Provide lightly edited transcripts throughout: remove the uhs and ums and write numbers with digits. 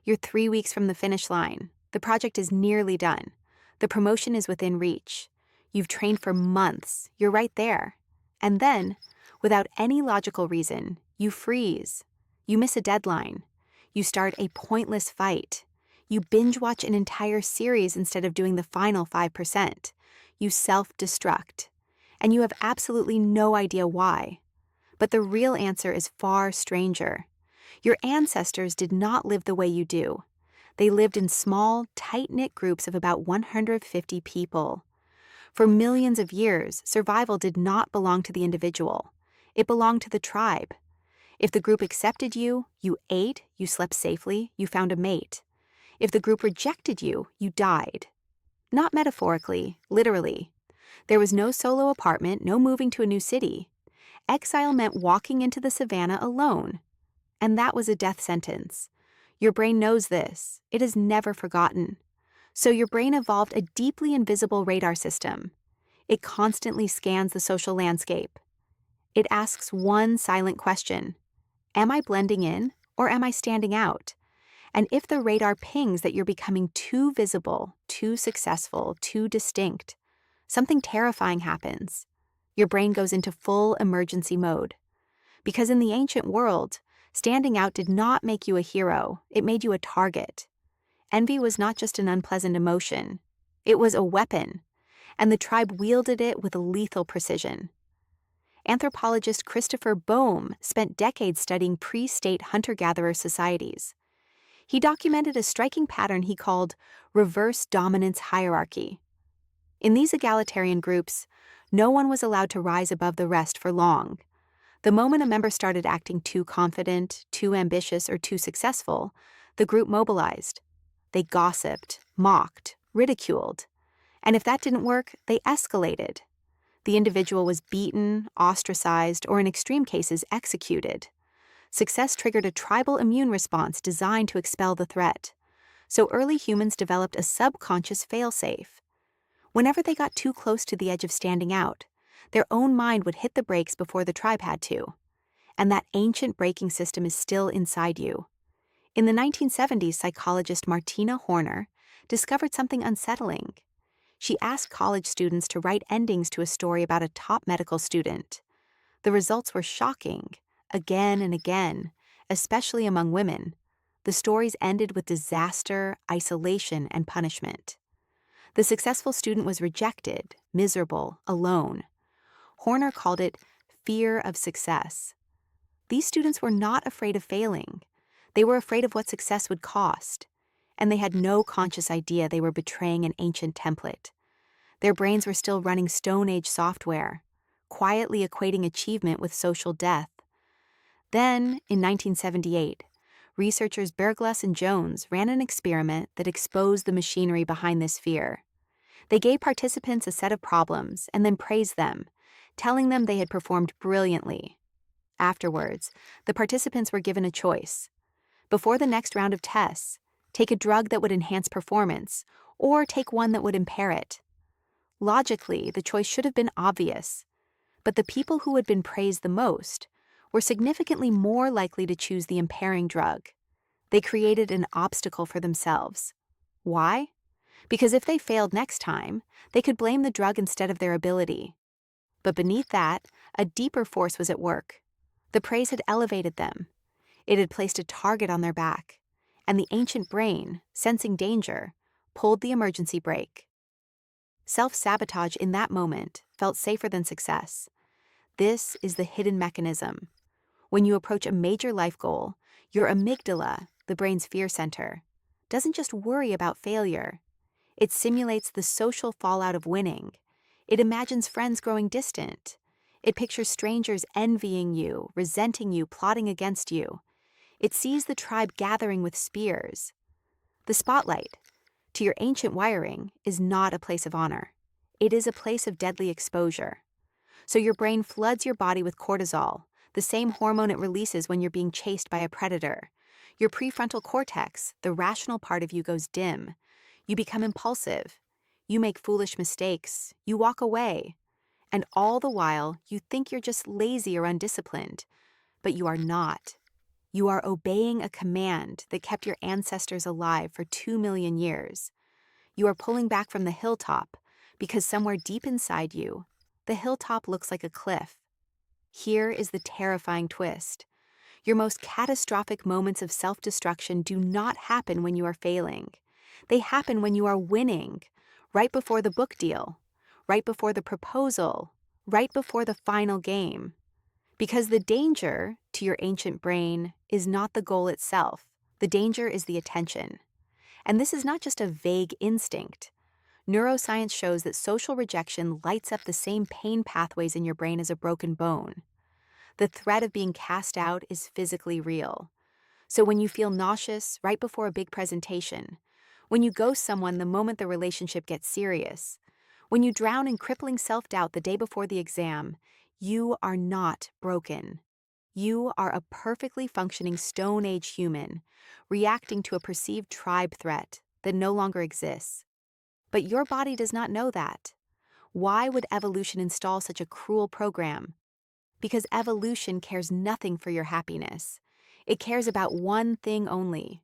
You're 3 weeks from the finish line. The project is nearly done. The promotion is within reach. You've trained for months. You're right there. And then, without any logical reason, you freeze. You miss a deadline. You start a pointless fight. You binge watch an entire series instead of doing the final 5%. You self-destruct. And you have absolutely no idea why. But the real answer is far stranger. Your ancestors did not live the way you do. They lived in small, tight-knit groups of about 150 people. For millions of years, survival did not belong to the individual. It belonged to the tribe. If the group accepted you, you ate, you slept safely, you found a mate. If the group rejected you, you died. Not metaphorically, literally. There was no solo apartment, no moving to a new city. Exile meant walking into the savannah alone. And that was a death sentence. Your brain knows this. It is never forgotten. So your brain evolved a deeply invisible radar system. It constantly scans the social landscape. It asks one silent question. Am I blending in or am I standing out? And if the radar pings that you're becoming too visible, too successful, too distinct, something terrifying happens. Your brain goes into full emergency mode. Because in the ancient world, standing out did not make you a hero, it made you a target. Envy was not just an unpleasant emotion, it was a weapon, and the tribe wielded it with lethal precision. Anthropologist Christopher Boehm spent decades studying pre-state hunter-gatherer societies. He documented a striking pattern he called reverse dominance hierarchy. In these egalitarian groups, no one was allowed to rise above the rest for long. The moment a member started acting too confident, too ambitious, or too successful, the group mobilized. They gossiped, mocked, ridiculed. And if that didn't work, they escalated. The individual was beaten, ostracized, or in extreme cases, executed. Success triggered a tribal immune response designed to expel the threat. So early humans developed a subconscious failsafe. Whenever they got too close to the edge of standing out, their own mind would hit the brakes before the tribe had to. And that ancient braking system is still inside you. In the 1970s, psychologist Martina Horner discovered something unsettling. She asked college students to write endings to a story about a top medical student. The results were shocking, again and again, especially among women. The stories ended with disaster, isolation, and punishment. The successful student was rejected, miserable, alone. Horner called it fear of success. These students were not afraid of failing. They were afraid of what success would cost, and they had no conscious idea they were betraying an ancient template. Their brains were still running Stone Age software, quietly equating achievement with social death. Then, in 1978, researchers Berglas and Jones ran an experiment that exposed the machinery behind this fear. They gave participants a set of problems and then praised them, telling them they had performed brilliantly. Afterwards, the participants were given a choice. Before the next round of tests, take a drug that would enhance performance, or take one that would impair it. Logically, the choice should have been obvious, but the people who had been praised the most were significantly more likely to choose the impairing drug. They created an obstacle for themselves. Why? Because if they failed next time, they could blame the drug instead of their ability. But beneath that, a deeper force was at work. The praise had elevated them. It had placed a target on their back, and the ancient brain, sensing danger, pulled the emergency brake. Self-sabotage in that moment felt safer than success. This is the hidden mechanism. When you approach a major life goal, your amygdala, the brain's fear center, doesn't just worry about failure. It simulates the social fallout of winning. It imagines friends growing distant. It pictures strangers envying you, resenting you, plotting against you. It sees the tribe gathering with spears. The spotlight, to your ancient wiring, is not a place of honor. It is a place of deadly exposure. So your brain floods your body with cortisol, the same hormone it releases when you're being chased by a predator. Your prefrontal cortex, the rational part of you, goes dim. You become impulsive. You make foolish mistakes. You walk away. And all the while, you think you're just lazy or undisciplined. But you are not. You are obeying a command that kept your ancestors alive for 2 million years. You are pulling back from the hilltop because somewhere deep inside you, the hilltop looks like a cliff. Here is the terrifying twist. Your most catastrophic moments of self-destruction do not happen when you are failing. They happen when you are winning, right before the book deal, right before the proposal, right before the final game. Because the danger, to your ancient brain, is not the goal itself. The danger is the attention. And this is not just a vague instinct. Neuroscience shows that social rejection lights up the same pain pathways in your brain as a broken bone. The threat of being cast out is physically real. So when you feel nauseous right before a big presentation, when you ghost someone the moment the relationship gets serious, when you drown in crippling self-doubt the day before the exam, you are not broken. You are a perfectly functioning Stone Age human, reacting to a perceived tribe threat that no longer exists. But your body does not know that. Why would evolution install such a cruel program? Because evolution cares nothing for your happiness. It cares about one thing only: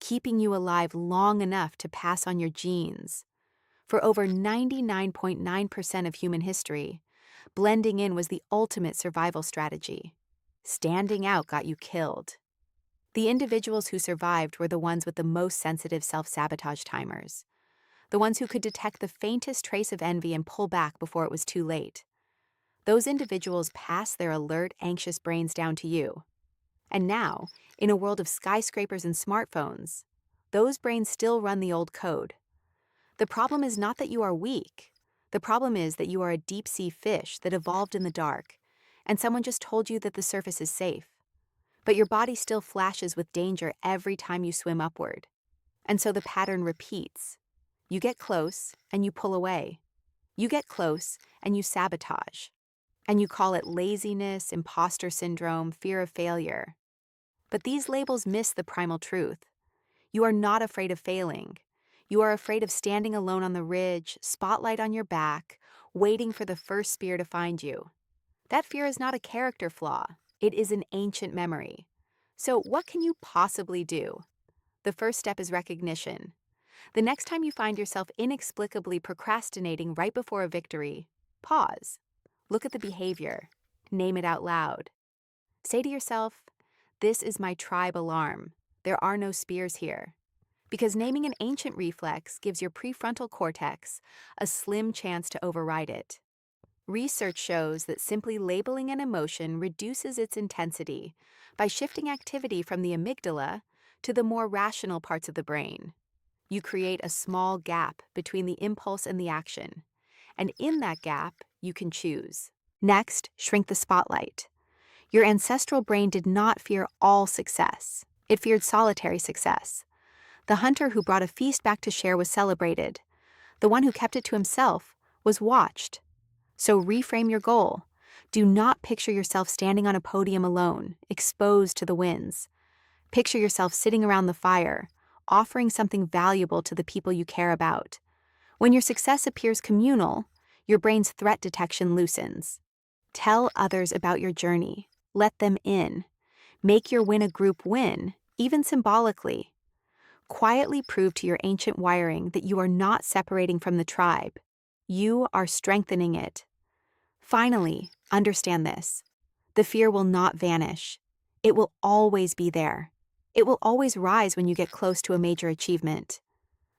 keeping you alive long enough to pass on your genes. For over 99.9% of human history, blending in was the ultimate survival strategy. Standing out got you killed. The individuals who survived were the ones with the most sensitive self-sabotage timers, the ones who could detect the faintest trace of envy and pull back before it was too late. Those individuals pass their alert, anxious brains down to you. And now, in a world of skyscrapers and smartphones, those brains still run the old code. The problem is not that you are weak. The problem is that you are a deep-sea fish that evolved in the dark, and someone just told you that the surface is safe. But your body still flashes with danger every time you swim upward. And so the pattern repeats. You get close, and you pull away. You get close, and you sabotage. And you call it laziness, imposter syndrome, fear of failure. But these labels miss the primal truth. You are not afraid of failing. You are afraid of standing alone on the ridge, spotlight on your back, waiting for the first spear to find you. That fear is not a character flaw. It is an ancient memory. So what can you possibly do? The first step is recognition. The next time you find yourself inexplicably procrastinating right before a victory, pause. Look at the behavior. Name it out loud. Say to yourself, "This is my tribe alarm. There are no spears here." Because naming an ancient reflex gives your prefrontal cortex a slim chance to override it. Research shows that simply labeling an emotion reduces its intensity by shifting activity from the amygdala to the more rational parts of the brain. You create a small gap between the impulse and the action, and in that gap, you can choose. Next, shrink the spotlight. Your ancestral brain did not fear all success. It feared solitary success. The hunter who brought a feast back to share was celebrated. The one who kept it to himself was watched. So reframe your goal. Do not picture yourself standing on a podium alone, exposed to the winds. Picture yourself sitting around the fire, offering something valuable to the people you care about. When your success appears communal, your brain's threat detection loosens. Tell others about your journey. Let them in. Make your win a group win, even symbolically. Quietly prove to your ancient wiring that you are not separating from the tribe. You are strengthening it. Finally, understand this. The fear will not vanish. It will always be there. It will always rise when you get close to a major achievement.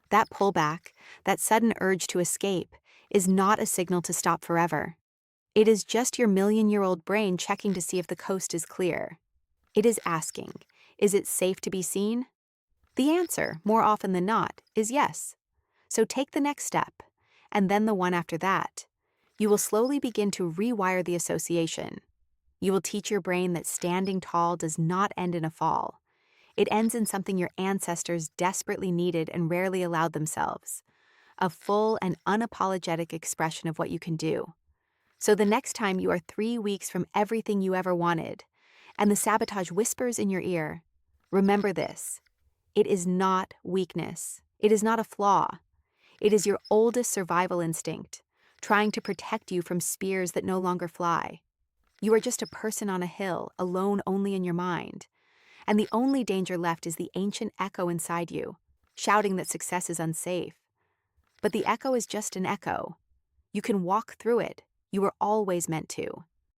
That pullback, that sudden urge to escape, is not a signal to stop forever. It is just your million-year-old brain checking to see if the coast is clear. It is asking, is it safe to be seen? The answer, more often than not, is yes. So take the next step, and then the one after that. You will slowly begin to rewire the association. You will teach your brain that standing tall does not end in a fall. It ends in something your ancestors desperately needed and rarely allowed themselves: a full and unapologetic expression of what you can do. So the next time you are 3 weeks from everything you ever wanted, and the sabotage whispers in your ear, remember this: it is not weakness. It is not a flaw. It is your oldest survival instinct, trying to protect you from spears that no longer fly. You are just a person on a hill, alone only in your mind. And the only danger left is the ancient echo inside you, shouting that success is unsafe. But the echo is just an echo. You can walk through it. You were always meant to.